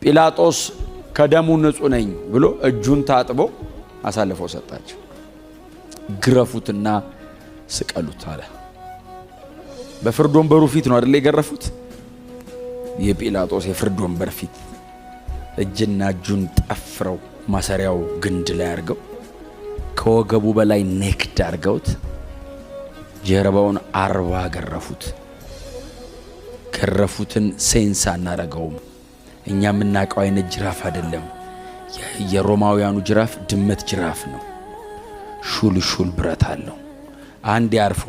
ጲላጦስ ከደሙ ንጹህ ነኝ ብሎ እጁን ታጥቦ አሳልፎ ሰጣቸው። ግረፉትና ስቀሉት አለ። በፍርድ ወንበሩ ፊት ነው አይደል የገረፉት? የጲላጦስ የፍርድ ወንበር ፊት እጅና እጁን ጠፍረው ማሰሪያው ግንድ ላይ አርገው ከወገቡ በላይ ኔክድ አርገውት ጀርባውን 40 ገረፉት። ገረፉትን ሴንስ አናረገውም። እኛ የምናውቀው አይነት ጅራፍ አይደለም። የሮማውያኑ ጅራፍ ድመት ጅራፍ ነው። ሹል ብረት አለው። አንድ ያርፎ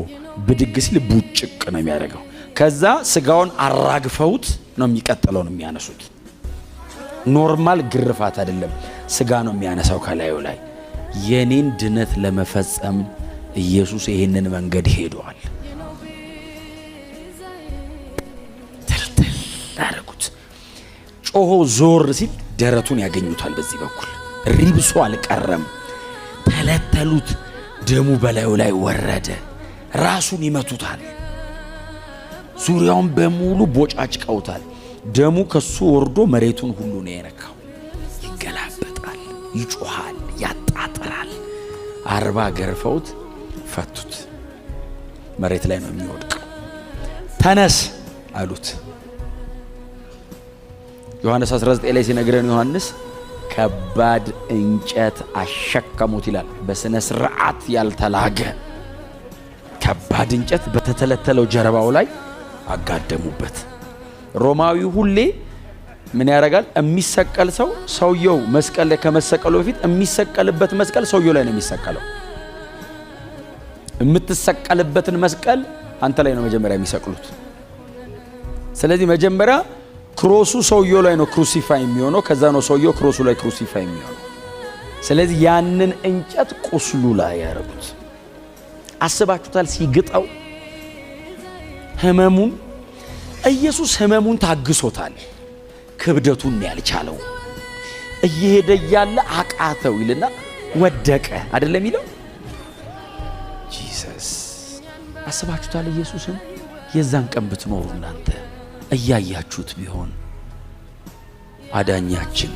ብድግ ሲል ቡጭቅ ነው የሚያደርገው። ከዛ ስጋውን አራግፈውት ነው የሚቀጥለው ነው የሚያነሱት። ኖርማል ግርፋት አይደለም፣ ስጋ ነው የሚያነሳው ከላዩ ላይ። የኔን ድነት ለመፈጸም ኢየሱስ ይሄንን መንገድ ሄዷል። ተልተል አረጉት። ጮሆ ዞር ሲል ደረቱን ያገኙታል። በዚህ በኩል ሪብሶ አልቀረም። ተለተሉት። ደሙ በላዩ ላይ ወረደ። ራሱን ይመቱታል። ዙሪያውን በሙሉ ቦጫጭቀውታል። ደሙ ከሱ ወርዶ መሬቱን ሁሉ ነው የነካው። ይገላበጣል፣ ይጮሃል፣ ያጣጥራል። 40 ገርፈውት ፈቱት። መሬት ላይ ነው የሚወድቀው። ተነስ አሉት። ዮሐንስ 19 ላይ ሲነግረን ዮሐንስ ከባድ እንጨት አሸከሙት ይላል። በስነ ስርዓት ያልተላገ ከባድ እንጨት በተተለተለው ጀርባው ላይ አጋደሙበት። ሮማዊ ሁሌ ምን ያደርጋል? የሚሰቀል ሰው ሰውየው መስቀል ላይ ከመሰቀሉ በፊት የሚሰቀልበት መስቀል ሰውየው ላይ ነው የሚሰቀለው። የምትሰቀልበትን መስቀል አንተ ላይ ነው መጀመሪያ የሚሰቅሉት። ስለዚህ መጀመሪያ ክሮሱ ሰውየው ላይ ነው ክሩሲፋይ የሚሆነው። ከዛ ነው ሰውየው ክሮሱ ላይ ክሩሲፋይ የሚሆነው። ስለዚህ ያንን እንጨት ቁስሉ ላይ ያረጉት። አስባችሁታል? ሲግጠው ህመሙን ኢየሱስ ህመሙን ታግሶታል። ክብደቱን ያልቻለው እየሄደ ያለ አቃተው ይልና ወደቀ አይደለም ይለው ጂሰስ። አስባችሁታል? ኢየሱስን የዛን ቀን ብትኖሩ እናንተ እያያችሁት ቢሆን አዳኛችን